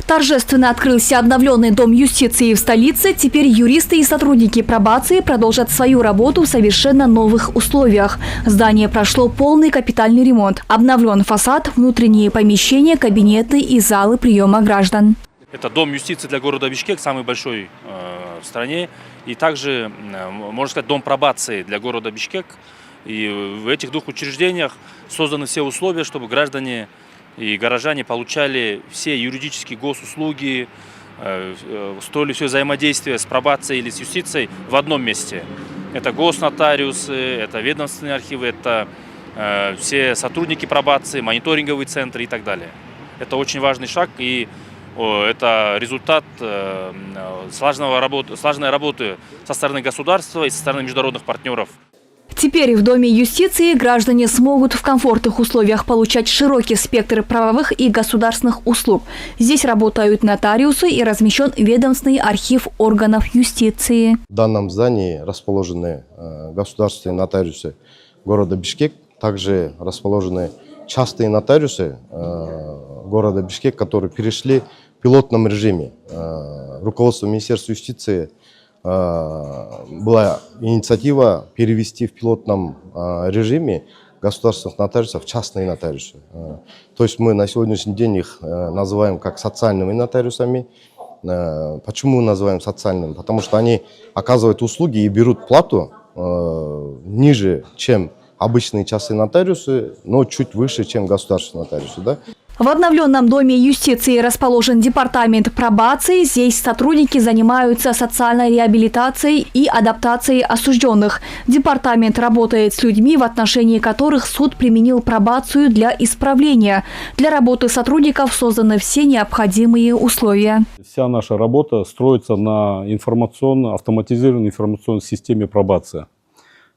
Торжественно открылся обновленный Дом юстиции в столице. Теперь юристы и сотрудники пробации продолжат свою работу в совершенно новых условиях. Здание прошло полный капитальный ремонт. Обновлен фасад, внутренние помещения, кабинеты и залы приема граждан. Это Дом юстиции для города Бишкек, самый большой в стране. И также, можно сказать, Дом пробации для города Бишкек. И в этих двух учреждениях созданы все условия, чтобы граждане и горожане получали все юридические госуслуги, строили все взаимодействие с пробацией или с юстицией в одном месте. Это госнотариусы, это ведомственные архивы, это все сотрудники пробации, мониторинговые центры и так далее. Это очень важный шаг, и это результат слаженной работы со стороны государства и со стороны международных партнеров. Теперь в Доме юстиции граждане смогут в комфортных условиях получать широкий спектр правовых и государственных услуг. Здесь работают нотариусы и размещен ведомственный архив органов юстиции. В данном здании расположены государственные нотариусы города Бишкек. Также расположены частные нотариусы города Бишкек, которые перешли в пилотном режиме. Руководство Министерства юстиции была инициатива перевести в пилотном режиме государственных нотариусов в частные нотариусы. То есть мы на сегодняшний день их называем как социальными нотариусами. Почему мы называем социальными? Потому что они оказывают услуги и берут плату ниже, чем обычные частные нотариусы, но чуть выше, чем государственные нотариусы. Да? В обновленном Доме юстиции расположен департамент пробации. Здесь сотрудники занимаются социальной реабилитацией и адаптацией осужденных. Департамент работает с людьми, в отношении которых суд применил пробацию для исправления. Для работы сотрудников созданы все необходимые условия. Вся наша работа строится на автоматизированной информационной системе пробация.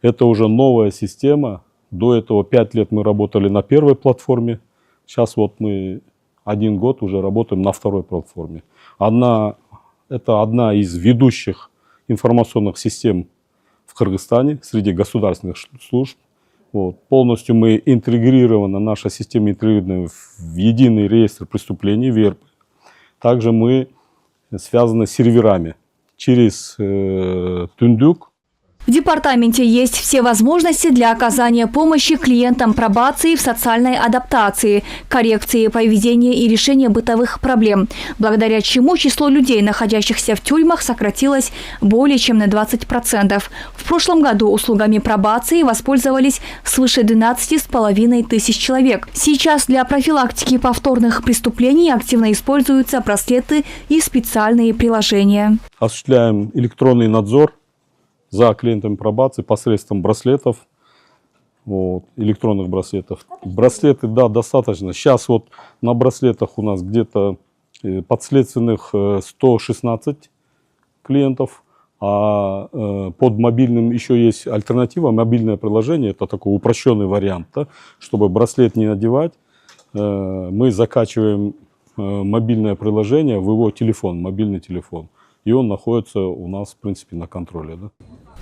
Это уже новая система. До этого 5 лет мы работали на первой платформе. Сейчас вот мы 1 год уже работаем на второй платформе. Это одна из ведущих информационных систем в Кыргызстане среди государственных служб. Вот. Полностью мы интегрированы, наша система интегрирована в единый реестр преступлений, ВЕРП. Также мы связаны с серверами через Түндүк. В департаменте есть все возможности для оказания помощи клиентам пробации в социальной адаптации, коррекции поведения и решения бытовых проблем, благодаря чему число людей, находящихся в тюрьмах, сократилось более чем на 20%. В прошлом году услугами пробации воспользовались свыше 12,5 тысяч человек. Сейчас для профилактики повторных преступлений активно используются браслеты и специальные приложения. Осуществляем электронный надзор за клиентами пробации посредством браслетов, электронных браслетов. Браслеты, да, достаточно. Сейчас вот на браслетах у нас где-то подследственных 116 клиентов, а под мобильным еще есть альтернатива, мобильное приложение, это такой упрощенный вариант, да? Чтобы браслет не надевать, мы закачиваем мобильное приложение в его телефон, мобильный телефон. И он находится у нас, в принципе, на контроле. Да?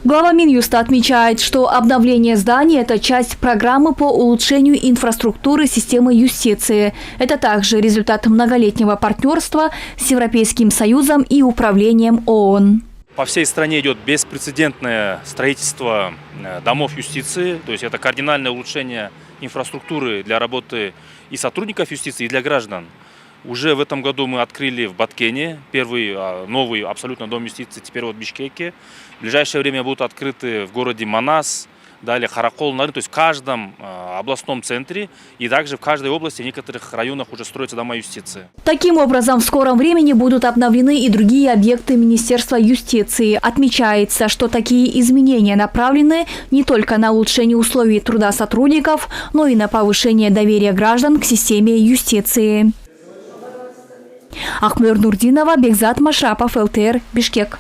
Глава Минюста отмечает, что обновление здания – это часть программы по улучшению инфраструктуры системы юстиции. Это также результат многолетнего партнерства с Европейским Союзом и Управлением ООН. По всей стране идет беспрецедентное строительство домов юстиции. То есть это кардинальное улучшение инфраструктуры для работы и сотрудников юстиции, и для граждан. Уже в этом году мы открыли в Баткене первый новый абсолютно Дом юстиции, теперь вот в Бишкеке. В ближайшее время будут открыты в городе Манас, далее Харакол, то есть в каждом областном центре и также в каждой области, в некоторых районах уже строятся дома юстиции. Таким образом, в скором времени будут обновлены и другие объекты Министерства юстиции. Отмечается, что такие изменения направлены не только на улучшение условий труда сотрудников, но и на повышение доверия граждан к системе юстиции. Ахмер Нурдинова, Бекзат Машрапов, ЛТР, Бишкек.